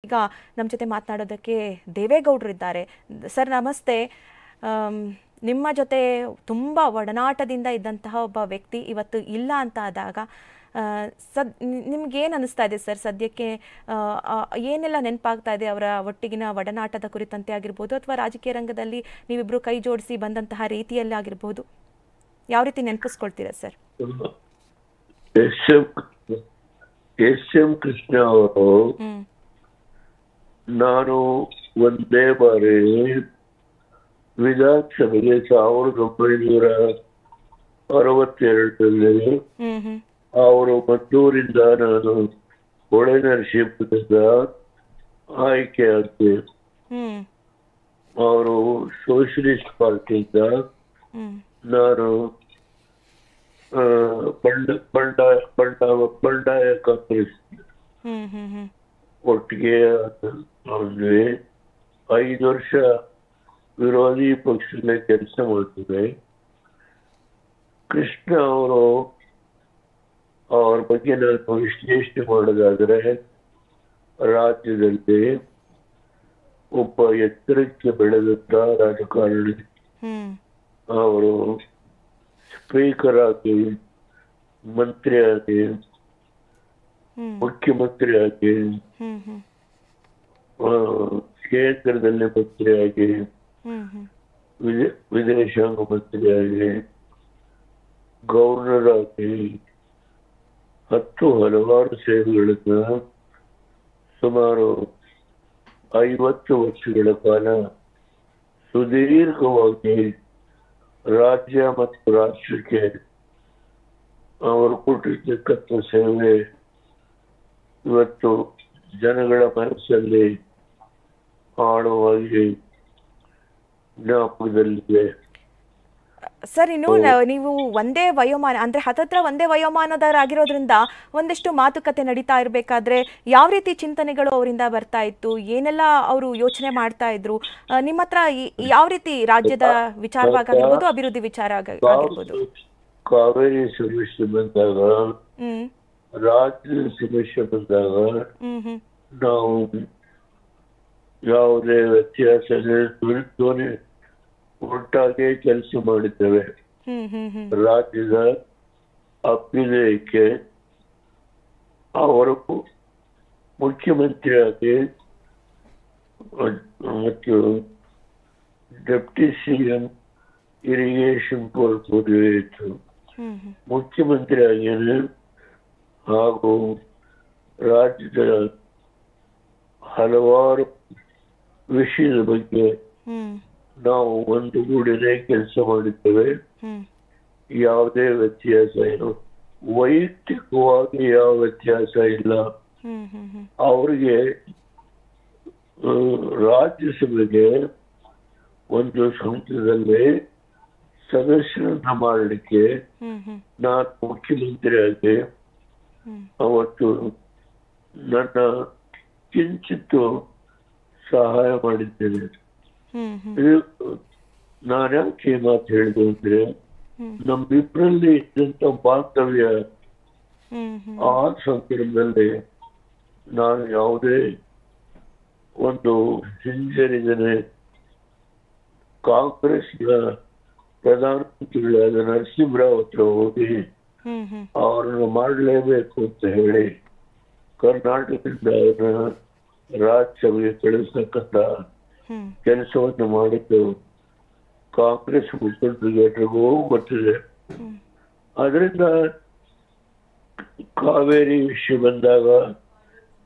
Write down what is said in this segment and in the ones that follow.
ಈಗ ನಮ್ಮ ಜೊತೆ ಮಾತನಾಡೋದಕ್ಕೆ ದೇವೇಗೌಡರು ಇದ್ದಾರೆ. ಸರ್ ನಮಸ್ತೆ. ನಿಮ್ಮ ಜೊತೆ ತುಂಬ ಒಡನಾಟದಿಂದ ಇದ್ದಂತಹ ಒಬ್ಬ ವ್ಯಕ್ತಿ ಇವತ್ತು ಇಲ್ಲ ಅಂತ ಆದಾಗ ನಿಮ್ಗೇನು ಅನಿಸ್ತಾ ಇದೆ ಸರ್? ಸದ್ಯಕ್ಕೆ ಏನೆಲ್ಲ ನೆನಪಾಗ್ತಾ ಇದೆ ಅವರ ಒಟ್ಟಿಗಿನ ಒಡನಾಟದ ಕುರಿತಂತೆ ಆಗಿರ್ಬೋದು, ಅಥವಾ ರಾಜಕೀಯ ರಂಗದಲ್ಲಿ ನೀವಿಬ್ಬರು ಕೈ ಜೋಡಿಸಿ ಬಂದಂತಹ ರೀತಿಯಲ್ಲಿ ಆಗಿರ್ಬೋದು, ಯಾವ ರೀತಿ ನೆನಪಿಸ್ಕೊಳ್ತೀರಾ ಸರ್? ಎಸ್ ಎಂ ಕೃಷ್ಣ ಅವರು ನಾನು ಒಂದೇ ಬಾರಿ ವಿಧಾನಸಭೆಗೆ 1962ರಲ್ಲಿ ಅವರು ಮದ್ದೂರಿಂದ ನಾನು ಹೊಳೆನರಸೀಪುರದಿಂದ ಆಯ್ಕೆ ಆಗಿದೆ. ಅವರು ಸೋಷಿಯಲಿಸ್ಟ್ ಪಾರ್ಟಿಯಿಂದ, ನಾನು ಬಂಡಾಯ ಕಾಂಗ್ರೆಸ್ ಒಟ್ಟಿಗೆ ಆದ್ವಿ. 5 ವರ್ಷ ವಿರೋಧಿ ಪಕ್ಷದ ಕೆಲಸ ಮಾಡ್ತಿದ್ದೆ. ಕೃಷ್ಣ ಅವರು ಅವ್ರ ಬಗ್ಗೆ ನಾನು ವಿಶ್ಲೇಷಣೆ ಮಾಡೋದಾದ್ರೆ, ರಾಜ್ಯದಲ್ಲಿ ಒಬ್ಬ ಎತ್ತರಕ್ಕೆ ಬೆಳೆದಂತ ರಾಜಕಾರಣಿ. ಅವರು ಸ್ಪೀಕರ್ ಆಗಿ, ಮಂತ್ರಿ ಆಗಿ, ಮುಖ್ಯಮಂತ್ರಿ ಆಗಿ, ಕೇಂದ್ರದಲ್ಲಿ ಮಂತ್ರಿಯಾಗಿ, ವಿದೇಶಾಂಗ ಮಂತ್ರಿಯಾಗಿ, ಗವರ್ನರ್ ಆಗಿ ಹಲವಾರು ಸೇವೆಗಳನ್ನ ಸುಮಾರು 50 ವರ್ಷಗಳ ಕಾಲ ಸುದೀರ್ಘವಾಗಿ ರಾಜ್ಯ ಮತ್ತು ರಾಷ್ಟ್ರಕ್ಕೆ ಅವರು ಕೊಟ್ಟಿರ್ತಕ್ಕಂಥ ಸೇವೆ ಇವತ್ತು ಜನಗಳ ಮನಸ್ಸಲ್ಲಿ ಆಳವಾಗಿ ಜ್ಞಾಪಕದಲ್ಲಿದೆ. ಸರ್, ಇನ್ನು ನೀವು ಒಂದೇ ವಯೋಮಾನ ಅಂದ್ರೆ ಹತ್ತತ್ರ ಒಂದೇ ವಯೋಮಾನದವರಾಗಿರೋದ್ರಿಂದ ಒಂದಿಷ್ಟು ಮಾತುಕತೆ ನಡೀತಾ ಇರಬೇಕಾದ್ರೆ ಯಾವ ರೀತಿ ಚಿಂತನೆಗಳು ಅವರಿಂದ ಬರ್ತಾ ಇತ್ತು, ಏನೆಲ್ಲ ಅವರು ಯೋಚನೆ ಮಾಡ್ತಾ ಇದ್ರು, ನಿಮ್ಮ ಹತ್ರ ಯಾವ ರೀತಿ ರಾಜ್ಯದ ವಿಚಾರವಾಗಿರ್ಬೋದು, ಅಭಿವೃದ್ಧಿ ವಿಚಾರ ಆಗಿರ್ಬೋದು? ಕಾವೇರಿ ಸಮಸ್ಯೆ ಬಂದಾಗ, ರಾಜ್ಯದ ಸಮಸ್ಯೆ ಬಂದಾಗ ನಾವು ಯಾವುದೇ ವ್ಯತ್ಯಾಸ ಒಟ್ಟಾಗಿ ಕೆಲಸ ಮಾಡಿದ್ದೇವೆ. ರಾಜ್ಯದ ಅಭ್ಯುದಯಕ್ಕೆ ಅವರು ಮುಖ್ಯಮಂತ್ರಿಯಾಗಿ ಮತ್ತು ಡೆಪ್ಟಿ ಸಿಎಂ ಇರಿಗೇಷನ್ ಪೋರ್ಟ್ಫೋಲಿಯೋ ಇತ್ತು. ಮುಖ್ಯಮಂತ್ರಿಯಾಗಿ ಹಾಗೂ ರಾಜ್ಯದ ಹಲವಾರು ವಿಷಯದ ಬಗ್ಗೆ ನಾವು ಒಂದುಗೂಡಿನೇ ಕೆಲಸ ಮಾಡಿದ್ದೇವೆ. ಯಾವುದೇ ವ್ಯತ್ಯಾಸ ಇಲ್ಲ, ವೈಯಕ್ತಿಕವಾಗಿ ಯಾವ ವ್ಯತ್ಯಾಸ ಇಲ್ಲ. ಅವರಿಗೆ ರಾಜ್ಯಸಭೆಗೆ ಒಂದು ಸಂಸದಲ್ಲಿ ಸದಸ್ಯರನ್ನ ಮಾಡಲಿಕ್ಕೆ ನಾನು ಮುಖ್ಯಮಂತ್ರಿಯಾಗಿ ಅವತ್ತು ನನ್ನ ಕಿಂಚಿತ್ತು ಸಹಾಯ ಮಾಡಿದ್ದೇನೆ. ನಾನು ಯಾಕೆ ಮಾತು ಹೇಳಿದೆ ಅಂದ್ರೆ, ನಮ್ಮಿಬ್ಬರಲ್ಲಿ ಇದ್ದಂತ ಬಾಂಧವ್ಯ ಆ ಸಂದರ್ಭದಲ್ಲಿ ನಾನು ಯಾವುದೇ ಒಂದು ಹಿಂಜರಿದನೆ ಕಾಂಗ್ರೆಸ್ನ ಪ್ರಧಾನಮಂತ್ರಿಗಳಾದ ನರಸಿಂಹರಾವ್ ಹತ್ರ ಹೋಗಿ ಅವರನ್ನು ಮಾಡಲೇಬೇಕು ಅಂತ ಹೇಳಿ ಕರ್ನಾಟಕದಿಂದ ಅವ್ರನ್ನ ರಾಜ್ಯಸಭೆಗೆ ಕಳಿಸ್ತಕ್ಕಂಥ ಕೆಲಸವನ್ನು ಮಾಡಿದ್ದು ಕಾಂಗ್ರೆಸ್ ಮುಖಂಡರಿಗೆ ಎಲ್ರಿಗೂ ಗೊತ್ತಿದೆ. ಅದರಿಂದ ಕಾವೇರಿ ವಿಷಯ ಬಂದಾಗ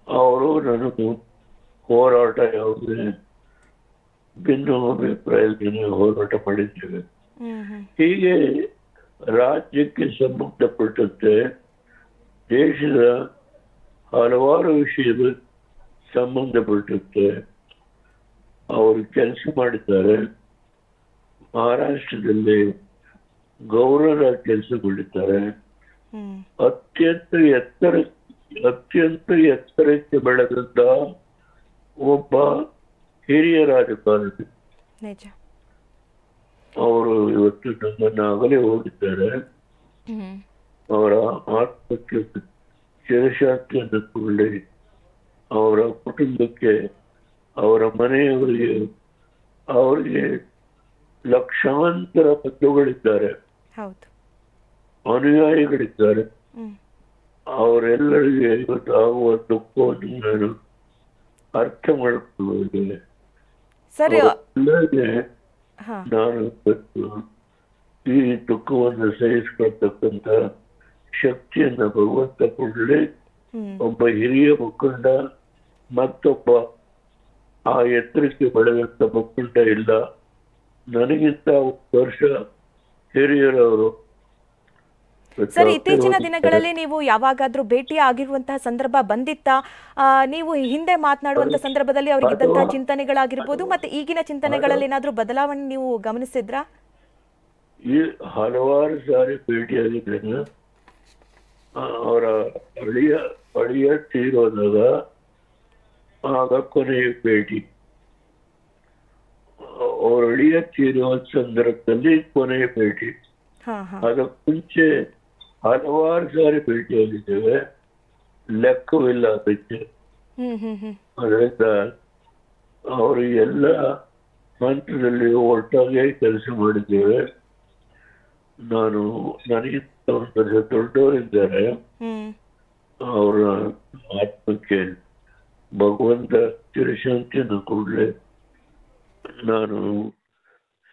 ಅವರು ನನಗೂ ಹೋರಾಟ ಯಾವುದೇ ಭಿನ್ನ ಅಭಿಪ್ರಾಯದಲ್ಲಿ ಹೋರಾಟ ಮಾಡಿದ್ದೇವೆ. ಹೀಗೆ ರಾಜ್ಯಕ್ಕೆ ಸಂಬಂಧಪಟ್ಟಂತೆ ದೇಶದ ಹಲವಾರು ವಿಷಯದ ಸಂಬಂಧಪಟ್ಟಂತೆ ಅವರು ಕೆಲಸ ಮಾಡಿದ್ದಾರೆ. ಮಹಾರಾಷ್ಟ್ರದಲ್ಲಿ ಗವರ್ನರ್ ಕೆಲಸಗೊಂಡಿದ್ದಾರೆ. ಅತ್ಯಂತ ಎತ್ತರಕ್ಕೆ ಬೆಳೆದಂತ ಒಬ್ಬ ಹಿರಿಯ ರಾಜಕಾರಣಿ. ಅವರು ಇವತ್ತು ನಮ್ಮನ್ನು ಅಗಲಿ ಹೋಗಿದ್ದಾರೆ. ಅವರ ಆತ್ಮಕ್ಕೆ ಚಿರಶಾಂತಿಯನ್ನು ಕೊಳ್ಳಿ ಅವರ ಕುಟುಂಬಕ್ಕೆ, ಅವರ ಮನೆಯವರಿಗೆ, ಅವರಿಗೆ ಲಕ್ಷಾಂತರ ಬಂಧುಗಳಿದ್ದಾರೆ, ಹೌದು. ಅನುಯಾಯಿಗಳಿದ್ದಾರೆ. ಅವರೆಲ್ಲರಿಗೆ ಇವತ್ತು ಆಗುವ ದುಃಖವನ್ನು ನಾನು ಅರ್ಥ ಮಾಡಿಕೊಳ್ಳುವುದಿಲ್ಲ. ಸರಿ. ಅವರೆಲ್ಲರಿಗೆ ನಾನು ಇವತ್ತು ಈ ದುಃಖವನ್ನು ಸಹಿಸಿಕೊಳ್ತಕ್ಕಂಥ ಶಕ್ತಿಯನ್ನ ಭಗವಂತ ಕೊಡಲಿ. ಒಬ್ಬ ಹಿರಿಯ ಮುಖಂಡ ಮತ್ತೊಬ್ಬ ಆ ಎತ್ತರಕ್ಕೆ ಬೆಳೆದಂತ ಮುಖಂಡ ಇಲ್ಲ. ನನಗಿಂತ 1 ವರ್ಷ ಹಿರಿಯರವರು. ಸರ್, ಇತ್ತೀಚಿನ ದಿನಗಳಲ್ಲಿ ನೀವು ಯಾವಾಗಾದ್ರೂ ಭೇಟಿ ಆಗಿರುವಂತಹ ಸಂದರ್ಭ ಬಂದಿತ್ತಾ? ನೀವು ಹಿಂದೆ ಮಾತನಾಡುವಂತ ಸಂದರ್ಭದಲ್ಲಿ ಅವ್ರಿಗಿದ್ದಂತಹ ಚಿಂತನೆಗಳಾಗಿರ್ಬೋದು ಮತ್ತೆ ಈಗಿನ ಚಿಂತನೆಗಳಲ್ಲಿ ಏನಾದ್ರೂ ಬದಲಾವಣೆ ನೀವು ಗಮನಿಸಿದ್ರಾ? ಈ ಹಲವಾರು ಸಾರಿ ಭೇಟಿಯಾಗಿದ್ದೇನೆ. ಅವರ ಅಳಿಯ ತೀರೋದಾಗ ಆಗ ಕೊನೆಯ ಭೇಟಿ, ಅವರ ಅಳಿಯ ತೀರುವ ಸಂದರ್ಭದಲ್ಲಿ ಕೊನೆಯ ಭೇಟಿ. ಅದಕ್ಕೆ ಮುಂಚೆ ಹಲವಾರು ಸಾರಿ ಭೇಟಿಯಾಗಿದ್ದೇವೆ, ಲೆಕ್ಕವಿಲ್ಲ ಅದಕ್ಕೆ. ಅದರಿಂದ ಅವರು ಎಲ್ಲ ಹಂತದಲ್ಲಿ ಒಟ್ಟಾಗಿ ಕೆಲಸ ಮಾಡಿದ್ದೇವೆ. ನನಗಿಂತ 1 ವರ್ಷ ದೊಡ್ಡವರಿದ್ದಾರೆ. ಅವರ ಆತ್ಮಕ್ಕೆ ಭಗವಂತ ಚಿರಶಾಂತಿಯನ್ನು ಕೊಡಲಿ. ನಾನು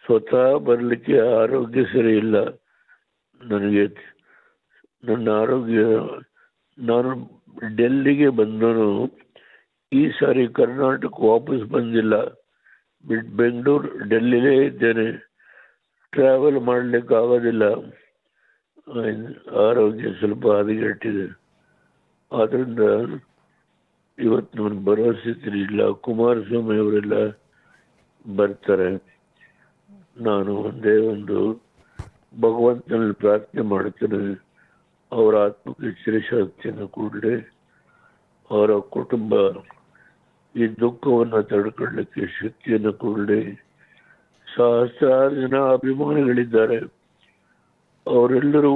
ಸ್ವತಃ ಬರಲಿಕ್ಕೆ ಆರೋಗ್ಯ ಸರಿ ಇಲ್ಲ ನನಗೆ. ನನ್ನ ಆರೋಗ್ಯ, ನಾನು ಡೆಲ್ಲಿಗೆ ಬಂದನು. ಈ ಸಾರಿ ಕರ್ನಾಟಕ ವಾಪಸ್ ಬಂದಿಲ್ಲ, ಬೆಂಗಳೂರು ಡೆಲ್ಲಿಲೇ ಇದ್ದೇನೆ. ಟ್ರಾವೆಲ್ ಮಾಡಲಿಕ್ಕೆ ಆಗೋದಿಲ್ಲ, ಆರೋಗ್ಯ ಸ್ವಲ್ಪ ಹದಗೆಟ್ಟಿದೆ. ಆದ್ರಿಂದ ಇವತ್ತು ನಾನು ಭರವಸೆ ಇಲ್ಲ. ಕುಮಾರಸ್ವಾಮಿ ಅವರೆಲ್ಲ ಬರ್ತಾರೆ. ನಾನು ಒಂದೇ ಒಂದು ಭಗವಂತನಲ್ಲಿ ಪ್ರಾರ್ಥನೆ ಮಾಡ್ತೇನೆ, ಅವರ ಆತ್ಮಕ್ಕೆ ಚಿರಶಾಂತಿಯನ್ನು ಕೊಡಲಿ. ಅವರ ಕುಟುಂಬ ಈ ದುಃಖವನ್ನು ತಡ್ಕೊಳ್ಳಲಿಕ್ಕೆ ಶಕ್ತಿಯನ್ನು ಕೊಡಲಿ. ಸಹಸ್ರಾರು ಜನ ಅಭಿಮಾನಿಗಳಿದ್ದಾರೆ, ಅವರೆಲ್ಲರೂ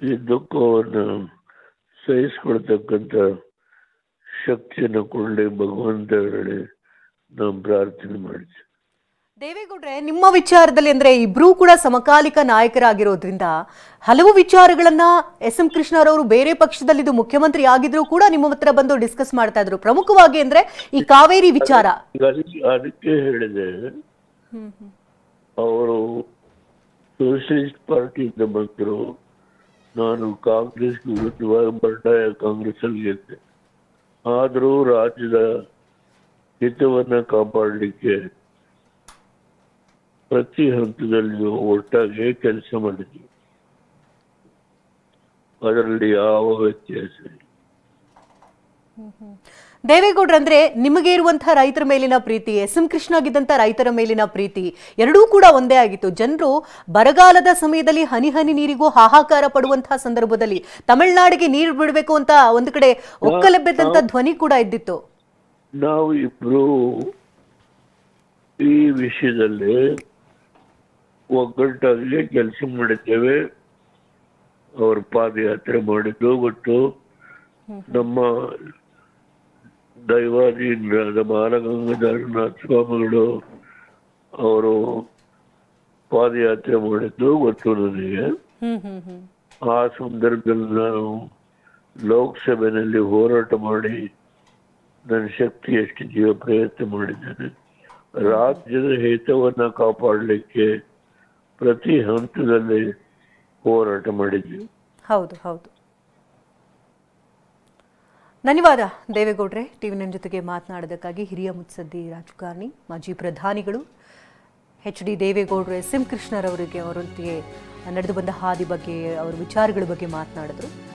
ಈ ದುಃಖವನ್ನು ಸಹಿಸಿಕೊಳ್ತಕ್ಕಂಥ ಶಕ್ತಿಯನ್ನು ಕೊಡಲಿ ಭಗವಂತ ಹೇಳಿ ನಾವು ಪ್ರಾರ್ಥನೆ ಮಾಡ್ತೀವಿ. ದೇವೇಗೌಡ್ರೆ, ನಿಮ್ಮ ವಿಚಾರದಲ್ಲಿ ಅಂದ್ರೆ ಇಬ್ರು ಕೂಡ ಸಮಕಾಲಿಕ ನಾಯಕರಾಗಿರೋದ್ರಿಂದ ಹಲವು ವಿಚಾರಗಳನ್ನ ಎಸ್.ಎಂ. ಕೃಷ್ಣರವರು ಬೇರೆ ಪಕ್ಷದಲ್ಲಿದ್ದು ಮುಖ್ಯಮಂತ್ರಿ ಆಗಿದ್ರು ಕೂಡ ನಿಮ್ಮ ಹತ್ರ ಬಂದು ಡಿಸ್ಕಸ್ ಮಾಡ್ತಾ ಇದ್ರು. ಪ್ರಮುಖವಾಗಿ ಅಂದ್ರೆ ಈ ಕಾವೇರಿ ವಿಚಾರ. ಅದಕ್ಕೆ ಹೇಳಿದೆ, ಅವರು ಸೋಷಿಯಲಿಸ್ಟ್ ಪಾರ್ಟಿಯಿಂದ ಬಂದರು. ನಾನು ಕಾಂಗ್ರೆಸ್ ವಿರುದ್ಧವಾಗಿ ಬಂಡಾಯ ಕಾಂಗ್ರೆಸ್ ಅಲ್ಲಿ ಗೆದ್ದೆ. ಆದರೂ ರಾಜ್ಯದ ಹಿತವನ್ನ ಕಾಪಾಡಲಿಕ್ಕೆ ಪ್ರತಿ ಹಂತದಲ್ಲಿಯೂ ಒಟ್ಟಾಗಿ ಕೆಲಸ ಮಾಡಿದ್ವಿ. ಅದರಲ್ಲಿ ಯಾವ ವ್ಯತ್ಯಾಸ ಇಲ್ಲ. ದೇವೇಗೌಡ್ರ, ಅಂದ್ರೆ ನಿಮಗೆ ಇರುವಂತಹ ರೈತರ ಮೇಲಿನ ಪ್ರೀತಿ, ಎಸ್.ಎಂ. ಕೃಷ್ಣಗಿದ್ದಂತ ರೈತರ ಮೇಲಿನ ಪ್ರೀತಿ ಎರಡೂ ಕೂಡ ಒಂದೇ ಆಗಿತ್ತು. ಜನರು ಬರಗಾಲದ ಸಮಯದಲ್ಲಿ ಹನಿ ಹನಿ ನೀರಿಗೂ ಹಾಹಾಕಾರ ಪಡುವಂತಹ ಸಂದರ್ಭದಲ್ಲಿ ತಮಿಳುನಾಡಿಗೆ ನೀರು ಬಿಡಬೇಕು ಅಂತ ಒಂದು ಕಡೆ ಒಕ್ಕಲೆಬ್ಬೆದಂತ ಧ್ವನಿ ಕೂಡ ಇದ್ದಿತ್ತು. ನಾವು ಇಬ್ರು ಈ ವಿಷಯದಲ್ಲಿ ಒಗ್ಗಟ್ಟಾಗಿ ಕೆಲಸ ಮಾಡಿದ್ದೇವೆ. ಅವರು ಪಾದಯಾತ್ರೆ ಮಾಡಿದ್ದು ಗೊತ್ತು. ನಮ್ಮ ದೈವಾಧೀನರಾದ ಬಾಲಗಂಗಾಧರನಾಥ ಸ್ವಾಮಿಗಳು ಅವರು ಪಾದಯಾತ್ರೆ ಮಾಡಿದ್ದು ಗೊತ್ತು ನನಗೆ. ಆ ಸಂದರ್ಭದಲ್ಲಿ ನಾನು ಲೋಕಸಭೆಯಲ್ಲಿ ಹೋರಾಟ ಮಾಡಿ ನನ್ನ ಶಕ್ತಿ ಎಷ್ಟಿದೆಯೋ ಪ್ರಯತ್ನ ಮಾಡಿದ್ದೇನೆ. ರಾಜ್ಯದ ಹಿತವನ್ನ ಕಾಪಾಡಲಿಕ್ಕೆ ಪ್ರತಿ ಹಂತದಲ್ಲಿ ಹೋರಾಟ ಮಾಡಿದ್ವಿ. ಹೌದು ಹೌದು. ಧನ್ಯವಾದ ದೇವೇಗೌಡ್ರೆ, ಟಿವಿ9 ಜೊತೆಗೆ ಮಾತನಾಡೋದಕ್ಕಾಗಿ. ಹಿರಿಯ ಮುತ್ಸದ್ದಿ ರಾಜಕಾರಣಿ, ಮಾಜಿ ಪ್ರಧಾನಿಗಳು ಎಚ್.ಡಿ. ದೇವೇಗೌಡರು ಎಸ್.ಎಂ. ಕೃಷ್ಣರವರಿಗೆ ಅವರೊಂದಿಗೆ ನಡೆದು ಬಂದ ಹಾದಿ ಬಗ್ಗೆ, ಅವರ ವಿಚಾರಗಳ ಬಗ್ಗೆ ಮಾತನಾಡಿದ್ರು.